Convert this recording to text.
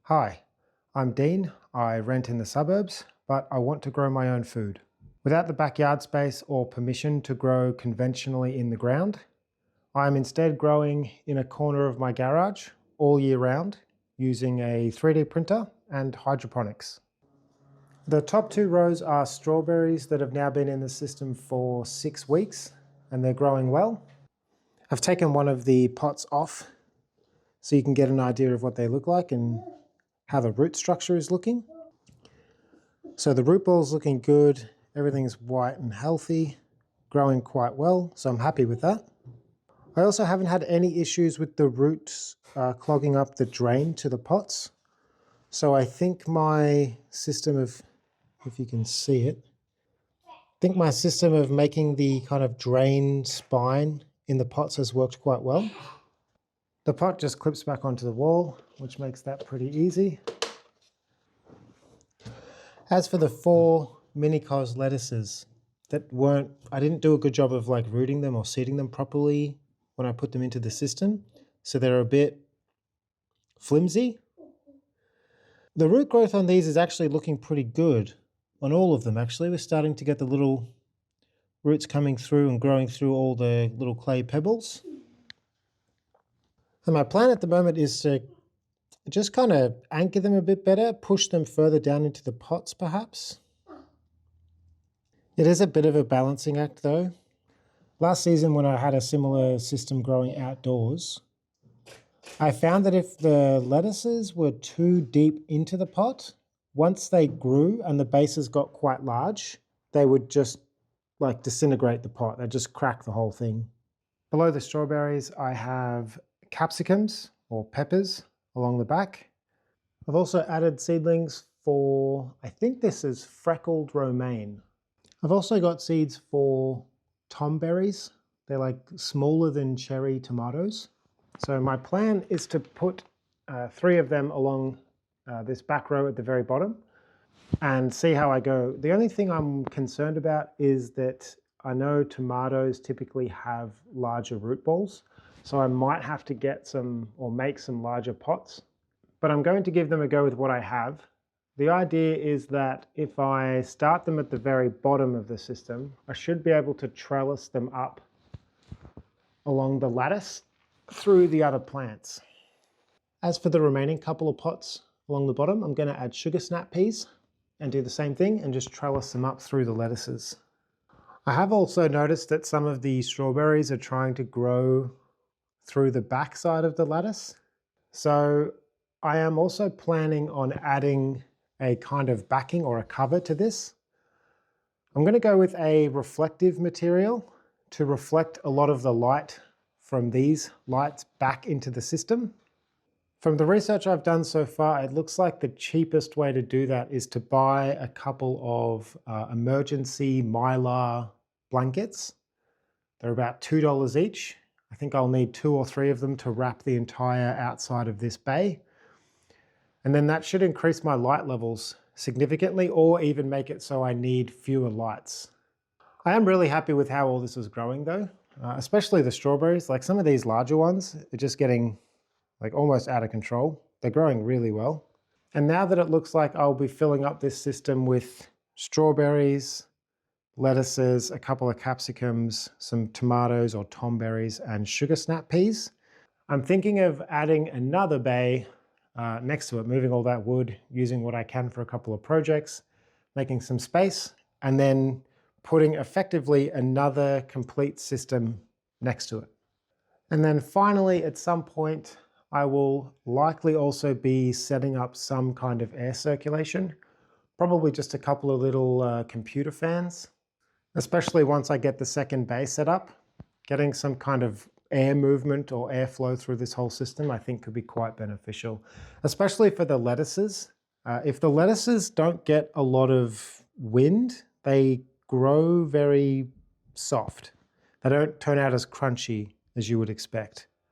Hi, I'm Dean. I rent in the suburbs, but I want to grow my own food. Without the backyard space or permission to grow conventionally in the ground, I'm instead growing in a corner of my garage all year round using a 3D printer and hydroponics. The top two rows are strawberries that have now been in the system for 6 weeks and they're growing well. I've taken one of the pots off so you can get an idea of what they look like and how the root structure is looking. So the root ball is looking good, everything's white and healthy, growing quite well, so I'm happy with that. I also haven't had any issues with the roots clogging up the drain to the pots. So I think my system of, if you can see it, I think my system of making the kind of drain spine in the pots has worked quite well. The pot just clips back onto the wall, which makes that pretty easy. As for the 4 mini cos lettuces that I didn't do a good job of like rooting them or seeding them properly when I put them into the system. So they're a bit flimsy. The root growth on these is actually looking pretty good on all of them. Actually, we're starting to get the little roots coming through and growing through all the little clay pebbles. And my plan at the moment is to just kind of anchor them a bit better, push them further down into the pots perhaps. It is a bit of a balancing act though. Last season when I had a similar system growing outdoors, I found that if the lettuces were too deep into the pot, once they grew and the bases got quite large, they would just like disintegrate the pot. They'd just crack the whole thing. Below the strawberries, I have capsicums or peppers along the back. I've also added seedlings for, I think this is freckled romaine. I've also got seeds for tomberries. They're like smaller than cherry tomatoes. So my plan is to put 3 of them along this back row at the very bottom and see how I go. The only thing I'm concerned about is that I know tomatoes typically have larger root balls, so I might have to get some or make some larger pots, but I'm going to give them a go with what I have. The idea is that if I start them at the very bottom of the system, I should be able to trellis them up along the lattice through the other plants. As for the remaining couple of pots along the bottom, I'm going to add sugar snap peas and do the same thing and just trellis them up through the lettuces. I have also noticed that some of the strawberries are trying to grow through the back side of the lattice. So I am also planning on adding a kind of backing or a cover to this. I'm going to go with a reflective material to reflect a lot of the light from these lights back into the system. From the research I've done so far, it looks like the cheapest way to do that is to buy a couple of emergency mylar blankets. They're about $2 each. I think I'll need 2 or 3 of them to wrap the entire outside of this bay. And then that should increase my light levels significantly or even make it so I need fewer lights. I am really happy with how all this is growing though, especially the strawberries. Like some of these larger ones are just getting like almost out of control. They're growing really well. And now that it looks like I'll be filling up this system with strawberries, lettuces, a couple of capsicums, some tomatoes or tomberries and sugar snap peas, I'm thinking of adding another bay next to it, moving all that wood, using what I can for a couple of projects, making some space, and then putting effectively another complete system next to it. And then finally, at some point, I will likely also be setting up some kind of air circulation, probably just a couple of little computer fans, especially once I get the second bay set up. Getting some kind of air movement or airflow through this whole system I think could be quite beneficial, especially for the lettuces. If the lettuces don't get a lot of wind, they grow very soft. They don't turn out as crunchy as you would expect.